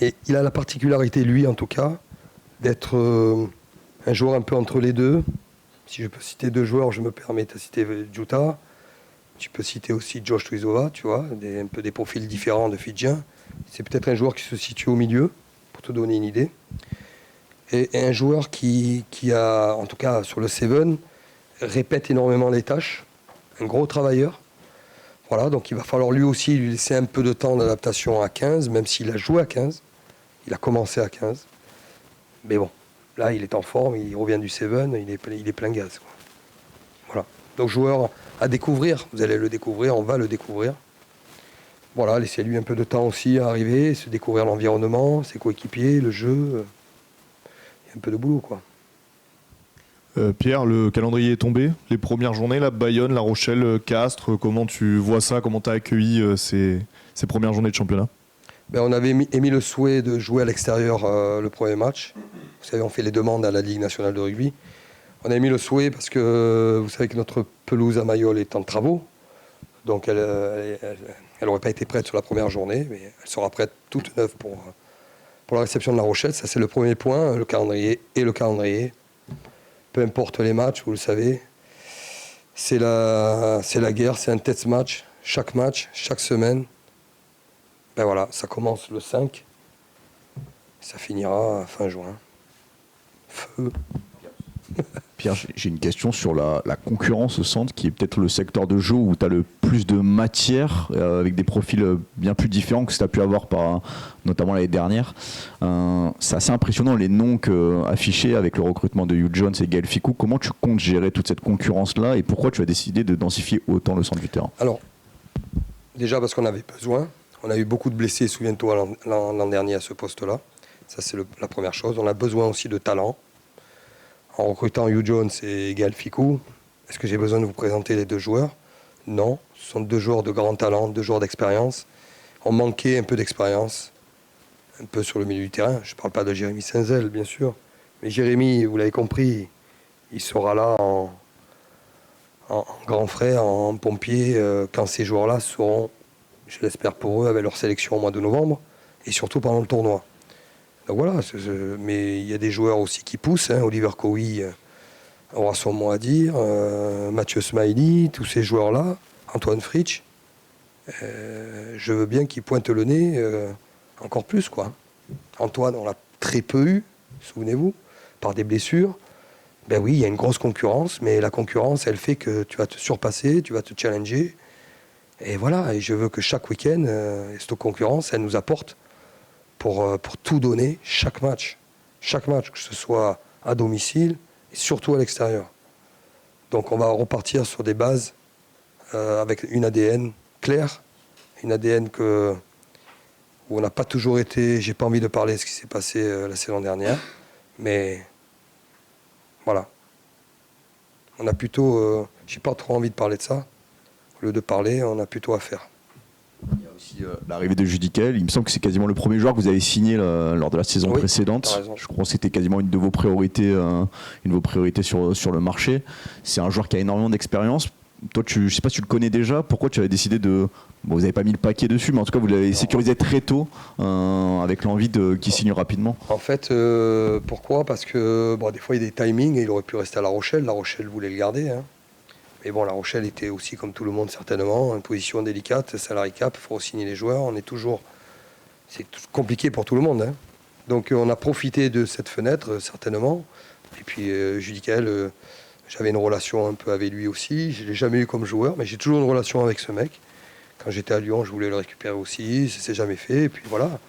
Speaker 1: Mais il a la particularité, lui en tout cas, d'être un joueur un peu entre les deux. Si je peux citer 2 joueurs, je me permets de citer Djuta. Tu peux citer aussi Josh Tuizova, tu vois, un peu des profils différents de Fidjiens. C'est peut-être un joueur qui se situe au milieu, pour te donner une idée. Et un joueur qui a, en tout cas sur le Seven, répète énormément les tâches. Un gros travailleur. Voilà, donc il va falloir lui aussi lui laisser un peu de temps d'adaptation à 15, même s'il a joué à 15. Il a commencé à 15. Mais bon, là il est en forme, il revient du Seven, il est plein gaz, quoi. Voilà. Donc joueur à découvrir, vous allez le découvrir, on va le découvrir. Voilà, laissez-lui un peu de temps aussi à arriver, se découvrir l'environnement, ses coéquipiers, le jeu. Il y a un peu de boulot, quoi.
Speaker 8: Pierre, le calendrier est tombé. Les premières journées, là, Bayonne, La Rochelle, Castres, comment tu vois ça? Comment tu as accueilli ces premières journées de championnat?
Speaker 1: On avait émis le souhait de jouer à l'extérieur le premier match. Vous savez, on fait les demandes à la Ligue nationale de rugby. On a émis le souhait parce que vous savez que notre pelouse à Mayol est en travaux. Donc elle n'aurait pas été prête sur la première journée, mais elle sera prête toute neuve pour la réception de La Rochelle. Ça, c'est le premier point, le calendrier. Peu importe les matchs, vous le savez, c'est la guerre, c'est un test match, chaque semaine. Ben voilà, ça commence le 5, ça finira fin juin. Feu.
Speaker 9: Pierre, j'ai une question sur la concurrence au centre, qui est peut-être le secteur de jeu où tu as le plus de matière, avec des profils bien plus différents que ce que tu as pu avoir notamment l'année dernière. C'est assez impressionnant les noms affichés avec le recrutement de Hugh Jones et Gaël Ficou. Comment tu comptes gérer toute cette concurrence-là et pourquoi tu as décidé de densifier autant le centre du terrain?
Speaker 1: Alors, déjà parce qu'on avait besoin. On a eu beaucoup de blessés, souviens-toi, l'an dernier à ce poste-là. Ça, c'est la première chose. On a besoin aussi de talent. En recrutant Hugh Jones et Gaël Ficou, est-ce que j'ai besoin de vous présenter les 2 joueurs? Non, ce sont 2 joueurs de grand talent, 2 joueurs d'expérience. On manquait un peu d'expérience, un peu sur le milieu du terrain. Je ne parle pas de Jérémy Saint-Zel, bien sûr. Mais Jérémy, vous l'avez compris, il sera là en grand frère, en pompier, quand ces joueurs-là seront, je l'espère pour eux, avec leur sélection au mois de novembre, et surtout pendant le tournoi. Donc voilà, mais il y a des joueurs aussi qui poussent. Oliver Cowie aura son mot à dire. Mathieu Smiley, tous ces joueurs-là. Antoine Fritsch. Je veux bien qu'ils pointent le nez encore plus, quoi. Antoine, on l'a très peu eu, souvenez-vous, par des blessures. Ben oui, il y a une grosse concurrence, mais la concurrence, elle fait que tu vas te surpasser, tu vas te challenger. Et voilà, et je veux que chaque week-end, cette concurrence, elle nous apporte pour tout donner chaque match, que ce soit à domicile et surtout à l'extérieur. Donc on va repartir sur des bases avec une ADN claire, une ADN où on n'a pas toujours été, j'ai pas envie de parler de ce qui s'est passé la saison dernière, mais voilà. On a plutôt, j'ai pas trop envie de parler de ça. Au lieu de parler, on a plutôt à faire.
Speaker 9: Il y a aussi l'arrivée de Judicael. Il me semble que c'est quasiment le premier joueur que vous avez signé lors de la saison
Speaker 1: Oui,
Speaker 9: précédente.
Speaker 1: t'as raison.
Speaker 9: Je crois que c'était quasiment une de vos priorités, sur le marché. C'est un joueur qui a énormément d'expérience. Toi, je ne sais pas si tu le connais déjà. Pourquoi tu avais décidé de... Bon, vous n'avez pas mis le paquet dessus, mais en tout cas, vous l'avez sécurisé très tôt avec l'envie qu'il signe rapidement.
Speaker 1: En fait, pourquoi? Parce que des fois, il y a des timings et il aurait pu rester à La Rochelle. La Rochelle voulait le garder. Hein. Mais bon, La Rochelle était aussi, comme tout le monde certainement, une position délicate, salary cap, il faut signer les joueurs. C'est compliqué pour tout le monde. Hein. Donc on a profité de cette fenêtre, certainement. Et puis Judicael, j'avais une relation un peu avec lui aussi. Je ne l'ai jamais eu comme joueur, mais j'ai toujours une relation avec ce mec. Quand j'étais à Lyon, je voulais le récupérer aussi. Ça ne s'est jamais fait. Et puis voilà.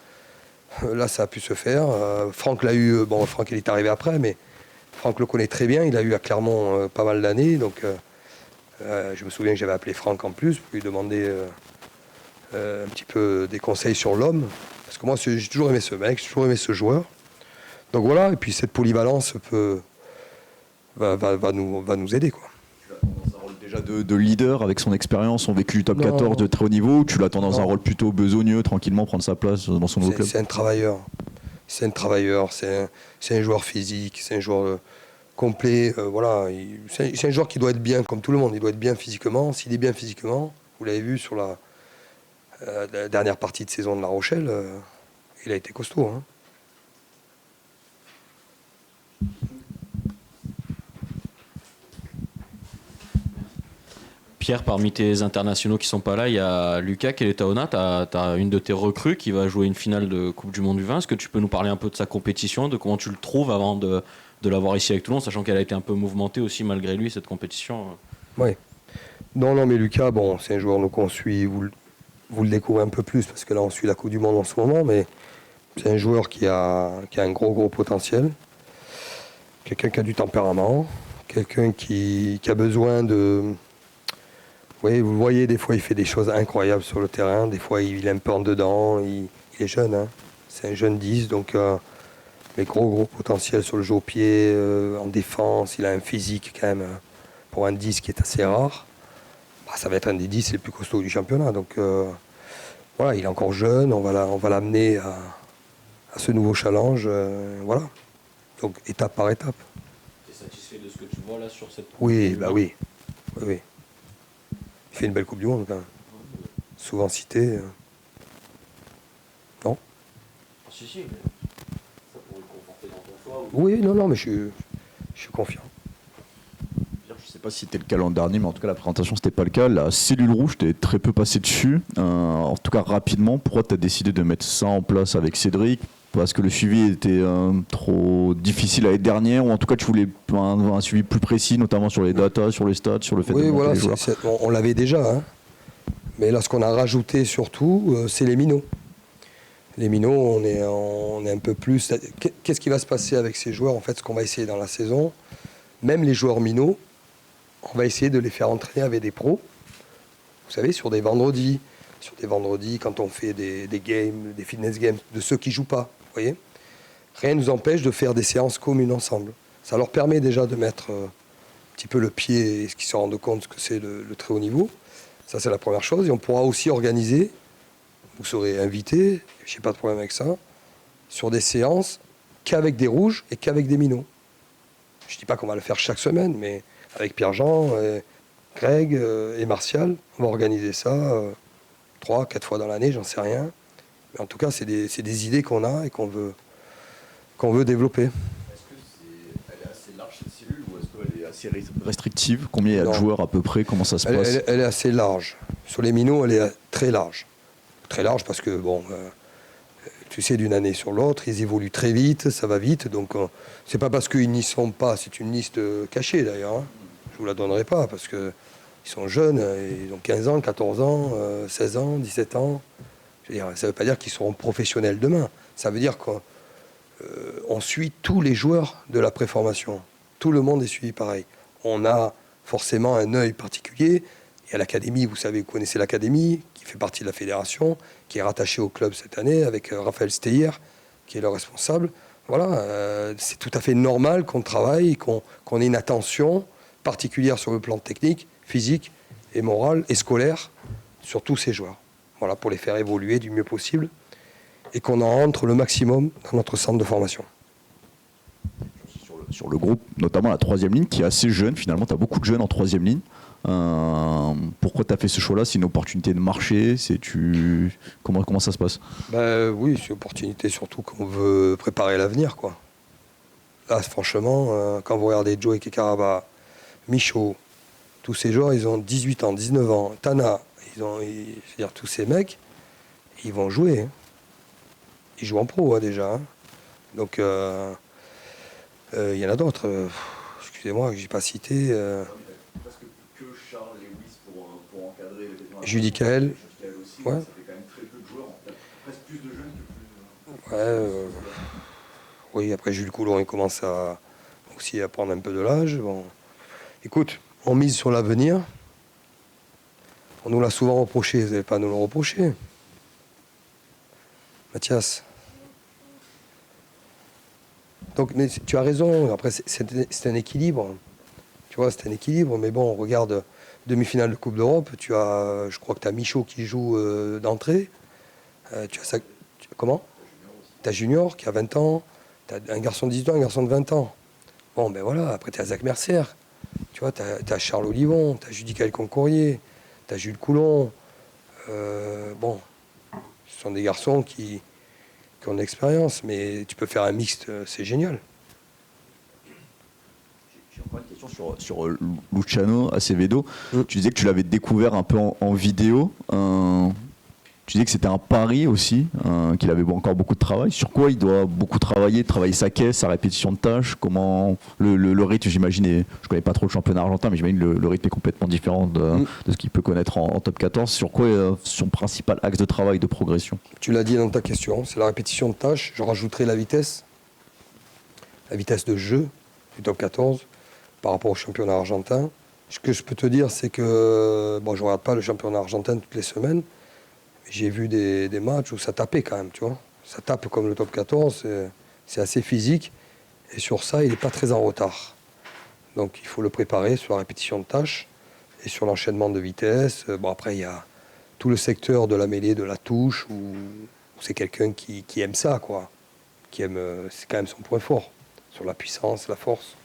Speaker 1: Là, ça a pu se faire. Franck l'a eu. Franck, il est arrivé après, mais Franck le connaît très bien. Il a eu à Clermont pas mal d'années. Donc... je me souviens que j'avais appelé Franck en plus pour lui demander un petit peu des conseils sur l'homme. Parce que moi, j'ai toujours aimé ce mec, j'ai toujours aimé ce joueur. Donc voilà, et puis cette polyvalence va nous aider, quoi.
Speaker 9: Tu l'attends dans un rôle déjà de leader avec son expérience, son vécu du top 14 de très haut niveau, ou tu l'attends dans un rôle plutôt besogneux, tranquillement prendre sa place dans son nouveau club?
Speaker 1: C'est un travailleur. C'est un joueur physique, c'est un joueur... complet, voilà. C'est un joueur qui doit être bien, comme tout le monde. Il doit être bien physiquement. S'il est bien physiquement, vous l'avez vu sur la dernière partie de saison de La Rochelle, il a été costaud. Hein.
Speaker 4: Pierre, parmi tes internationaux qui sont pas là, il y a Lucas Keletaona. Tu as une de tes recrues qui va jouer une finale de Coupe du Monde du vin. Est-ce que tu peux nous parler un peu de sa compétition, de comment tu le trouves avant de l'avoir ici avec Toulon, sachant qu'elle a été un peu mouvementée aussi malgré lui, cette compétition?
Speaker 1: Oui. Non, mais Lucas, c'est un joueur qu'on suit, vous le découvrez un peu plus, parce que là, on suit la Coupe du Monde en ce moment, mais c'est un joueur qui a un gros potentiel, quelqu'un qui a du tempérament, quelqu'un qui a besoin de... Oui, vous le voyez, des fois, il fait des choses incroyables sur le terrain, des fois, il est un peu en dedans, il est jeune, hein. C'est un jeune 10, donc... mais gros potentiel sur le jeu au pied, en défense. Il a un physique quand même pour un 10 qui est assez rare. Ça va être un des 10 les plus costauds du championnat. Donc voilà, il est encore jeune, on va l'amener à ce nouveau challenge. Voilà. Donc étape par étape.
Speaker 4: Tu es satisfait de ce que tu vois là sur cette
Speaker 1: Oui. Il fait une belle Coupe du Monde quand même. Souvent cité. Non?
Speaker 4: Si.
Speaker 1: Oui, non, mais je suis confiant.
Speaker 9: Je ne sais pas si c'était le cas l'an dernier, mais en tout cas la présentation c'était pas le cas. La cellule rouge, t'es très peu passé dessus. En tout cas rapidement, pourquoi tu as décidé de mettre ça en place avec Cédric? Parce que le suivi était trop difficile l'année dernière, ou en tout cas tu voulais un suivi plus précis, notamment sur les datas, sur les stats, sur le fait de monter les joueurs.
Speaker 1: On l'avait déjà, hein. Mais là ce qu'on a rajouté surtout, c'est les minots. Les minots, on est un peu plus... Qu'est-ce qui va se passer avec ces joueurs? En fait, ce qu'on va essayer dans la saison, même les joueurs minots, on va essayer de les faire entraîner avec des pros. Vous savez, sur des vendredis, quand on fait des games, des fitness games, de ceux qui ne jouent pas, vous voyez. Rien ne nous empêche de faire des séances communes ensemble. Ça leur permet déjà de mettre un petit peu le pied, et ce qu'ils se rendent compte que c'est le très haut niveau. Ça, c'est la première chose. Et on pourra aussi organiser, vous serez invités, je n'ai pas de problème avec ça, sur des séances qu'avec des rouges et qu'avec des minots. Je ne dis pas qu'on va le faire chaque semaine, mais avec Pierre-Jean, Greg et Martial, on va organiser ça 3-4 fois dans l'année, j'en sais rien. Mais en tout cas, c'est des idées qu'on a et qu'on veut développer.
Speaker 9: Est-ce qu'elle est assez large cette cellule, ou est-ce qu'elle est assez restrictive? Combien il y a de joueurs à peu près? Comment ça se passe?
Speaker 1: Elle est assez large. Sur les minots, elle est très large. Très large parce que, tu sais, d'une année sur l'autre, ils évoluent très vite, ça va vite. Donc, c'est pas parce qu'ils n'y sont pas, c'est une liste cachée d'ailleurs. Hein. Je vous la donnerai pas parce qu'ils sont jeunes, ils ont 15 ans, 14 ans, 16 ans, 17 ans. Je veux dire, ça ne veut pas dire qu'ils seront professionnels demain. Ça veut dire qu'on suit tous les joueurs de la préformation. Tout le monde est suivi pareil. On a forcément un œil particulier. Il y a l'académie, vous connaissez l'académie, qui fait partie de la fédération, qui est rattachée au club cette année, avec Raphaël Steyer, qui est le responsable. Voilà, c'est tout à fait normal qu'on travaille, qu'on ait une attention particulière sur le plan technique, physique et moral et scolaire sur tous ces joueurs. Voilà, pour les faire évoluer du mieux possible et qu'on en rentre le maximum dans notre centre de formation.
Speaker 9: Sur le groupe, notamment la troisième ligne, qui est assez jeune, finalement, tu as beaucoup de jeunes en troisième ligne. Pourquoi tu as fait ce choix-là? C'est une opportunité de marché? Comment ça se passe?
Speaker 1: Oui, c'est une opportunité surtout qu'on veut préparer l'avenir, quoi. Là, franchement, quand vous regardez Joe Kekaraba, Michaud, tous ces joueurs, ils ont 18 ans, 19 ans. Tana, c'est-à-dire tous ces mecs, ils vont jouer. Hein. Ils jouent en pro déjà. Hein. Donc, il y en a d'autres. Excusez-moi, que je n'ai pas cité.
Speaker 2: Parce que Charles Lewis pour encadrer les
Speaker 1: Judy Kael.
Speaker 2: aussi,
Speaker 1: Ouais.
Speaker 2: ça fait quand même très peu de joueurs. En fait, presque plus de jeunes que plus.
Speaker 1: Oui, après Jules Coulon, il commence aussi à prendre un peu de l'âge. Bon. Écoute, on mise sur l'avenir. On nous l'a souvent reproché, vous n'allez pas nous le reprocher. Mathias. Donc, mais tu as raison, après c'est un équilibre. Tu vois, c'est un équilibre, mais bon, on regarde demi-finale de Coupe d'Europe, je crois que tu as Michaud qui joue d'entrée. Tu as ça, comment? Tu as Junior qui a 20 ans, tu as un garçon de 18 ans, un garçon de 20 ans. Bon, ben voilà, après tu as Zach Mercier, tu vois, tu as Charles Olivon, tu as Judicaël Concourrier, tu as Jules Coulon. Bon, ce sont des garçons qui ont de l'expérience, mais tu peux faire un mixte, c'est génial.
Speaker 9: J'ai encore une question sur Luciano Acevedo. Tu disais que tu l'avais découvert un peu en vidéo. Tu disais que c'était un pari aussi, qu'il avait encore beaucoup de travail. Sur quoi il doit beaucoup travailler sa caisse, sa répétition de tâches? Comment le rythme, j'imagine, je ne connais pas trop le championnat argentin, mais j'imagine le rythme est complètement différent de ce qu'il peut connaître en top 14. Sur quoi est son principal axe de travail, de progression?
Speaker 1: Tu l'as dit dans ta question, c'est la répétition de tâches. Je rajouterai la vitesse de jeu du top 14 par rapport au championnat argentin. Ce que je peux te dire, c'est que je ne regarde pas le championnat argentin toutes les semaines. J'ai vu des matchs où ça tapait quand même, tu vois. Ça tape comme le top 14, c'est assez physique. Et sur ça, il n'est pas très en retard. Donc il faut le préparer sur la répétition de tâches et sur l'enchaînement de vitesse. Après, il y a tout le secteur de la mêlée, de la touche, où c'est quelqu'un qui aime ça, quoi. C'est quand même son point fort, sur la puissance, la force.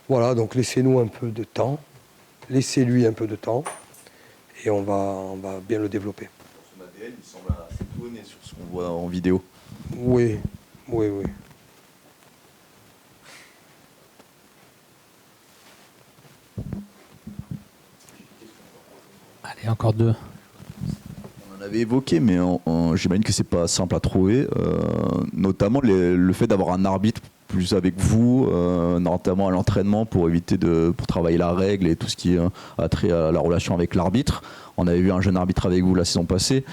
Speaker 1: Voilà, donc laissez-nous un peu de temps. Laissez-lui un peu de temps. Et on va bien le développer.
Speaker 9: Il semble assez tourné sur ce qu'on voit en vidéo.
Speaker 1: Oui.
Speaker 10: Allez, encore deux.
Speaker 9: On en avait évoqué, mais j'imagine que c'est pas simple à trouver. Notamment le fait d'avoir un arbitre plus avec vous, notamment à l'entraînement pour travailler la règle et tout ce qui a trait à la relation avec l'arbitre. On avait vu un jeune arbitre avec vous la saison passée.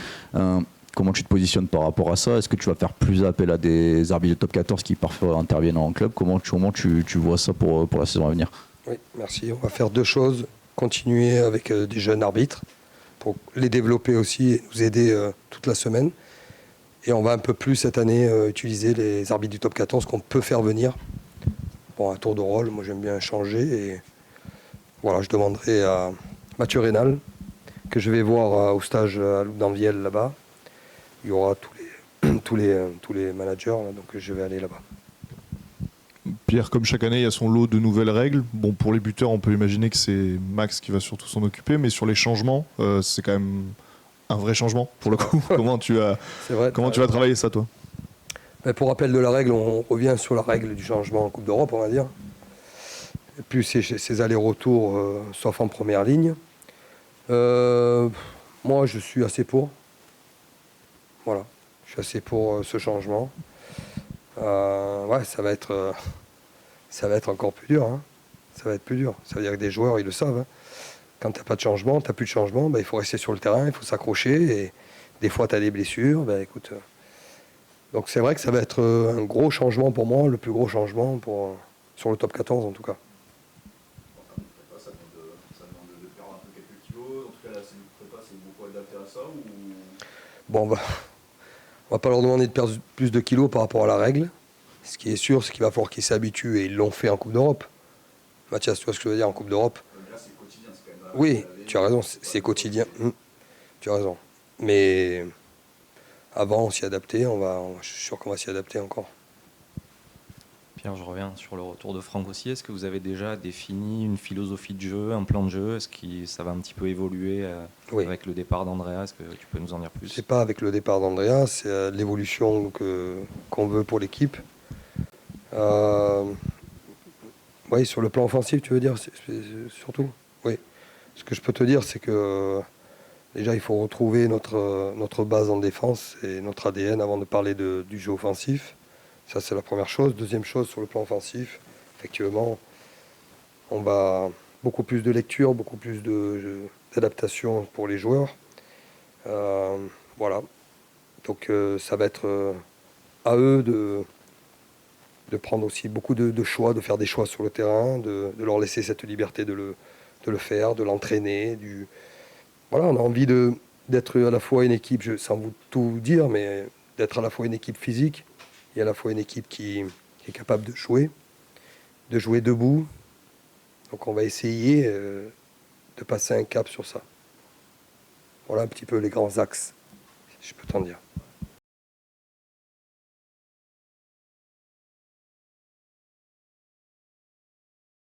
Speaker 9: Comment tu te positionnes par rapport à ça? Est-ce que tu vas faire plus appel à des arbitres de top 14 qui parfois interviennent en club? Comment tu vois ça pour la saison à venir?
Speaker 1: Oui, merci. On va faire deux choses. Continuer avec des jeunes arbitres pour les développer aussi et nous aider toute la semaine. Et on va un peu plus cette année utiliser les arbitres du top 14 qu'on peut faire venir. Bon, un tour de rôle, moi j'aime bien changer. Et voilà, je demanderai à Mathieu Rénal, que je vais voir au stage à Loup-d'Envielle là-bas. Il y aura tous les managers, là, donc je vais aller là-bas.
Speaker 8: Pierre, comme chaque année, il y a son lot de nouvelles règles. Bon, pour les buteurs, on peut imaginer que c'est Max qui va surtout s'en occuper, mais sur les changements, c'est quand même un vrai changement pour le coup. Comment tu vas travailler ça, toi?
Speaker 1: Pour rappel de la règle, on revient sur la règle du changement en Coupe d'Europe, on va dire. Et puis ces allers-retours, sauf en première ligne. Moi, je suis assez pour. Voilà, je suis assez pour ce changement. Ça va être encore plus dur. Hein. Ça va être plus dur. Ça veut dire que des joueurs, ils le savent. Hein. Quand tu n'as pas de changement, tu n'as plus de changement, il faut rester sur le terrain, il faut s'accrocher. Et des fois, tu as des blessures. Écoute, donc c'est vrai que ça va être un gros changement pour moi, le plus gros changement sur le top 14 en tout cas.
Speaker 2: Ça demande de perdre un peu quelques kilos. En tout cas, la cellule prépa, c'est beaucoup adapté à ça ou...
Speaker 1: Bon, on va pas leur demander de perdre plus de kilos par rapport à la règle. Ce qui est sûr, c'est qu'il va falloir qu'ils s'habituent, et ils l'ont fait en Coupe d'Europe. Mathias, tu vois ce que je veux dire, en Coupe d'Europe.
Speaker 2: Mais là, c'est quotidien, c'est quand même.
Speaker 1: Oui, tu as raison, c'est quotidien. Tu as raison. Mais avant, on s'y adaptait, je suis sûr qu'on va s'y adapter encore.
Speaker 6: Pierre, je reviens sur le retour de Franck aussi. Est-ce que vous avez déjà défini une philosophie de jeu, un plan de jeu? Est-ce que ça va un petit peu évoluer
Speaker 1: Oui.
Speaker 6: avec le départ d'Andrea? Est-ce que tu peux nous en dire plus?
Speaker 1: C'est pas avec le départ d'Andrea, c'est l'évolution qu'on veut pour l'équipe. Oui, sur le plan offensif, tu veux dire, surtout. Oui. Ce que je peux te dire, c'est que déjà, il faut retrouver notre base en défense et notre ADN avant de parler du jeu offensif. Ça, c'est la première chose. Deuxième chose, sur le plan offensif, effectivement, on va beaucoup plus de lecture, beaucoup plus d'adaptation pour les joueurs. Voilà. Donc, ça va être à eux de prendre aussi beaucoup de choix, de faire des choix sur le terrain, de leur laisser cette liberté de le faire, de l'entraîner. Voilà, on a envie d'être à la fois une équipe, sans vous tout dire, mais d'être à la fois une équipe physique et à la fois une équipe qui est capable de jouer debout. Donc on va essayer de passer un cap sur ça. Voilà un petit peu les grands axes, si je peux t'en dire.